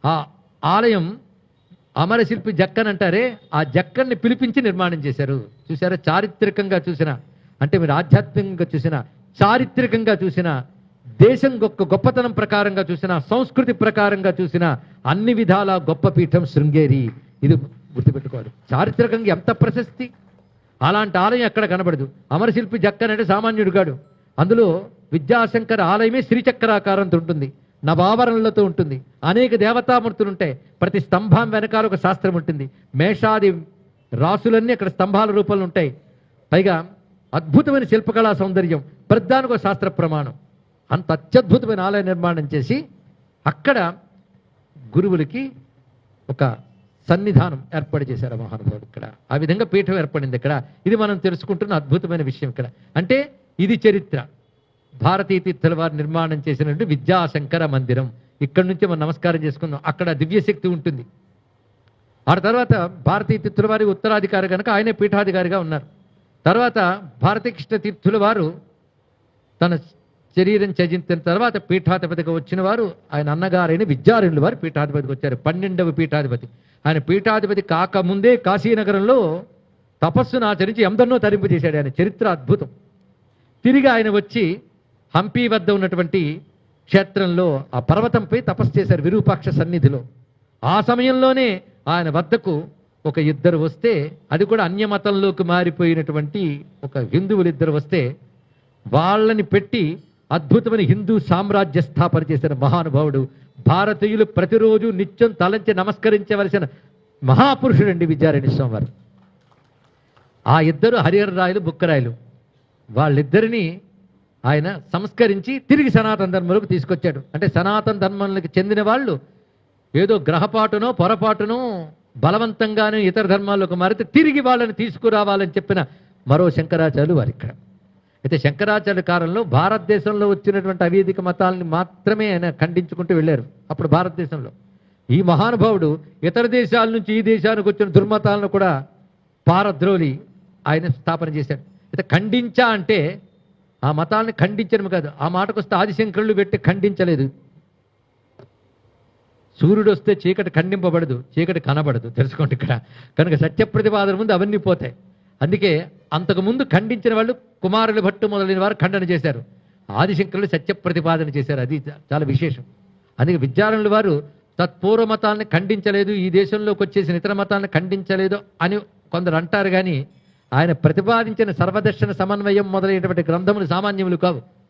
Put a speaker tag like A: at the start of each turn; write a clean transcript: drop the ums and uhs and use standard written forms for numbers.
A: ఆ ఆలయం అమరశిల్పి జక్కన్ అంటారే, ఆ జక్కన్ని పిలిపించి నిర్మాణం చేశారు. చూసారా, చారిత్రకంగా చూసిన, అంటే మీరు ఆధ్యాత్మికంగా చూసిన, చారిత్రకంగా చూసిన, దేశం గొప్పతనం ప్రకారంగా చూసిన, సంస్కృతి ప్రకారంగా చూసిన, అన్ని విధాల గొప్ప పీఠం శృంగేరి. ఇది గుర్తుపెట్టుకోవాలి. చారిత్రకంగా ఎంత ప్రశస్తి. అలాంటి ఆలయం ఎక్కడ కనబడదు. అమరశిల్పి జక్కన్ అంటే సామాన్యుడు కాడు. అందులో విద్యాశంకర ఆలయమే శ్రీచక్రాకారంతో ఉంటుంది, నవావరణలతో ఉంటుంది, అనేక దేవతామూర్తులు ఉంటాయి. ప్రతి స్తంభం వెనకాల ఒక శాస్త్రం ఉంటుంది. మేషాది రాసులన్నీ అక్కడ స్తంభాల రూపంలో ఉంటాయి. పైగా అద్భుతమైన శిల్పకళా సౌందర్యం, ప్రధానికి ఒక శాస్త్ర ప్రమాణం. అంత అత్యద్భుతమైన ఆలయ నిర్మాణం చేసి అక్కడ గురువులకి ఒక సన్నిధానం ఏర్పాటు చేశారు మహానుభావుడు. ఇక్కడ ఆ విధంగా పీఠం ఏర్పడింది. ఇక్కడ ఇది మనం తెలుసుకుంటున్న అద్భుతమైన విషయం. ఇక్కడ అంటే ఇది చరిత్ర. భారతీ తీర్థుల వారు నిర్మాణం చేసినటువంటి విద్యాశంకర మందిరం. ఇక్కడ నుంచి మనం నమస్కారం చేసుకుందాం. అక్కడ దివ్యశక్తి ఉంటుంది. ఆ తర్వాత భారతీ తీర్థుల వారి ఉత్తరాధికారి కనుక ఆయనే పీఠాధికారిగా ఉన్నారు. తర్వాత భారతీకృష్ణ తీర్థుల వారు తన శరీరం త్యజించిన తర్వాత పీఠాధిపతిగా వచ్చిన వారు ఆయన అన్నగారైన విద్యారణ్యుల వారు పీఠాధిపతికి వచ్చారు. 12వ పీఠాధిపతి. ఆయన పీఠాధిపతి కాకముందే కాశీనగరంలో తపస్సును ఆచరించి ఎందరినో తరింపజేశాడు. ఆయన చరిత్ర అద్భుతం. తిరిగి ఆయన వచ్చి హంపి వద్ద ఉన్నటువంటి క్షేత్రంలో ఆ పర్వతంపై తపస్సు చేశారు, విరూపాక్ష సన్నిధిలో. ఆ సమయంలోనే ఆయన వద్దకు ఒక ఇద్దరు వస్తే, అది కూడా అన్యమతంలోకి మారిపోయినటువంటి ఒక హిందువులు ఇద్దరు వస్తే, వాళ్ళని పెట్టి అద్భుతమైన హిందూ సామ్రాజ్య స్థాపన చేసిన మహానుభావుడు. భారతీయులు ప్రతిరోజు నిత్యం తలంచి నమస్కరించవలసిన మహాపురుషుడండి విద్యారణ్య స్వామి వారు. ఆ ఇద్దరు హరిహర రాయలు, బుక్కరాయలు. వాళ్ళిద్దరినీ ఆయన సంస్కరించి తిరిగి సనాతన ధర్మంలోకి తీసుకొచ్చాడు. అంటే సనాతన ధర్మంలోకి చెందిన వాళ్ళు ఏదో గ్రహపాటునో పొరపాటునో బలవంతంగానూ ఇతర ధర్మాల్లోకి మారితే తిరిగి వాళ్ళని తీసుకురావాలని చెప్పిన మరో శంకరాచార్యులు వారు ఇక్కడ. అయితే శంకరాచార్య కాలంలో భారతదేశంలో వచ్చినటువంటి అవేదిక మతాలని మాత్రమే ఆయన ఖండించుకుంటూ వెళ్ళారు. అప్పుడు భారతదేశంలో ఈ మహానుభావుడు ఇతర దేశాల నుంచి ఈ దేశానికి వచ్చిన దుర్మతాలను కూడా పారద్రోలి ఆయన స్థాపన చేశాడు. అయితే ఖండించా అంటే ఆ మతాలను ఖండించడం కాదు. ఆ మాటకు వస్తే ఆదిశంకరులు పెట్టి ఖండించలేదు. సూర్యుడు వస్తే చీకటి ఖండింపబడదు, చీకటి కనబడదు, తెలుసుకోండి ఇక్కడ. కనుక సత్యప్రతిపాదన ముందు అవన్నీ పోతాయి. అందుకే అంతకుముందు ఖండించిన వాళ్ళు కుమారుల భట్టు మొదలైన వారు ఖండన చేశారు. ఆదిశంకరులు సత్యప్రతిపాదన చేశారు. అది చాలా విశేషం. అందుకే విద్యారణ్యుల వారు తత్పూర్వ మతాలను ఖండించలేదు, ఈ దేశంలోకి వచ్చేసిన ఇతర మతాలను ఖండించలేదు అని కొందరు అంటారు. కానీ ఆయన ప్రతిపాదించిన సర్వదర్శన సమన్వయం మొదలైనటువంటి గ్రంథములు సామాన్యములు కావు.